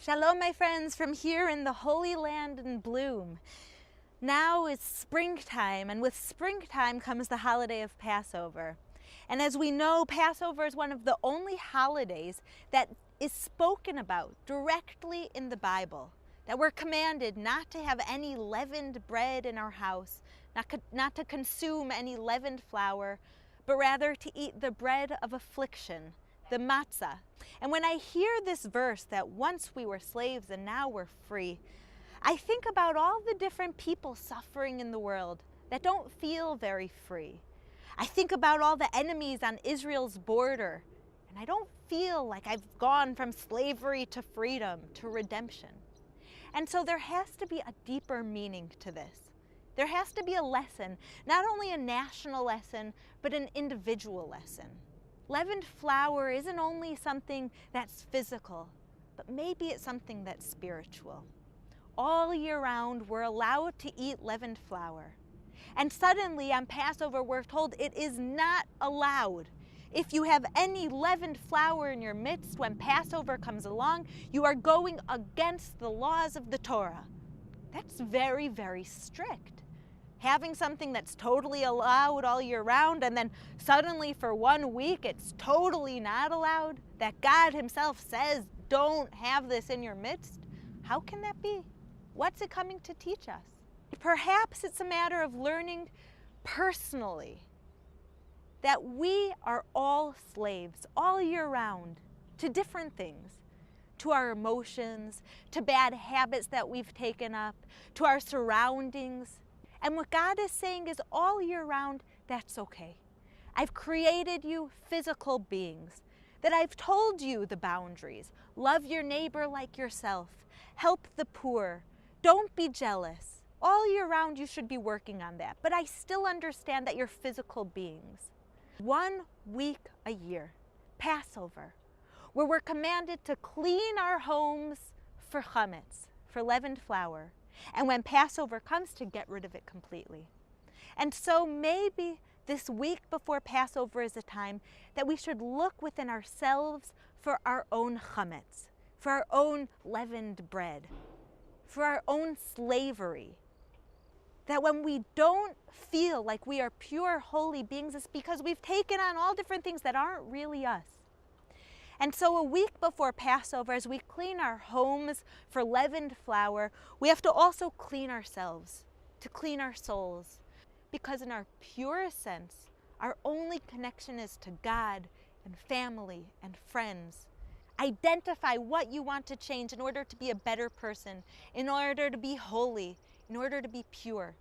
Shalom, my friends, from here in the Holy Land in bloom. Now is springtime, and with springtime comes the holiday of Passover. And as we know, Passover is one of the only holidays that is spoken about directly in the Bible. That we're commanded not to have any leavened bread in our house, not to consume any leavened flour, but rather to eat the bread of affliction, the matzah. And when I hear this verse that once we were slaves and now we're free, I think about all the different people suffering in the world that don't feel very free. I think about all the enemies on Israel's border, and I don't feel like I've gone from slavery to freedom to redemption. And so there has to be a deeper meaning to this. There has to be a lesson, not only a national lesson, but an individual lesson. Leavened flour isn't only something that's physical, but maybe it's something that's spiritual. All year round, we're allowed to eat leavened flour. And suddenly on Passover, we're told it is not allowed. If you have any leavened flour in your midst when Passover comes along, you are going against the laws of the Torah. That's very, very strict. Having something that's totally allowed all year round, and then suddenly for 1 week it's totally not allowed, that God himself says don't have this in your midst, how can that be? What's it coming to teach us? Perhaps it's a matter of learning personally that we are all slaves all year round to different things, to our emotions, to bad habits that we've taken up, to our surroundings. And what God is saying is all year round, that's okay. I've created you physical beings, that I've told you the boundaries. Love your neighbor like yourself. Help the poor. Don't be jealous. All year round, you should be working on that. But I still understand that you're physical beings. 1 week a year, Passover, where we're commanded to clean our homes for chametz, for leavened flour. And when Passover comes, to get rid of it completely. And so maybe this week before Passover is a time that we should look within ourselves for our own chametz, for our own leavened bread, for our own slavery. That when we don't feel like we are pure, holy beings, it's because we've taken on all different things that aren't really us. And so a week before Passover, as we clean our homes for leavened flour, we have to also clean ourselves, to clean our souls. Because in our purest sense, our only connection is to God and family and friends. Identify what you want to change in order to be a better person, in order to be holy, in order to be pure.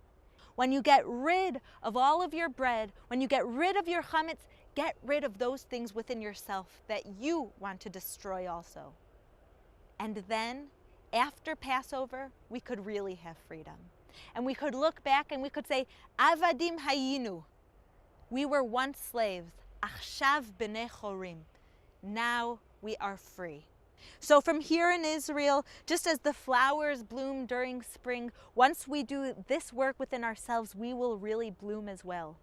When you get rid of all of your bread, when you get rid of your chametz, get rid of those things within yourself that you want to destroy also. And then, after Passover, we could really have freedom. And we could look back and we could say, Avadim hayinu. We were once slaves. Achshav b'nei chorim. Now we are free. So from here in Israel, just as the flowers bloom during spring, once we do this work within ourselves, we will really bloom as well.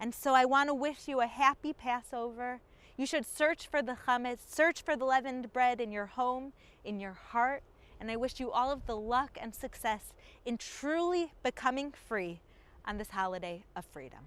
And so I want to wish you a happy Passover. You should search for the chametz, search for the leavened bread in your home, in your heart. And I wish you all of the luck and success in truly becoming free on this holiday of freedom.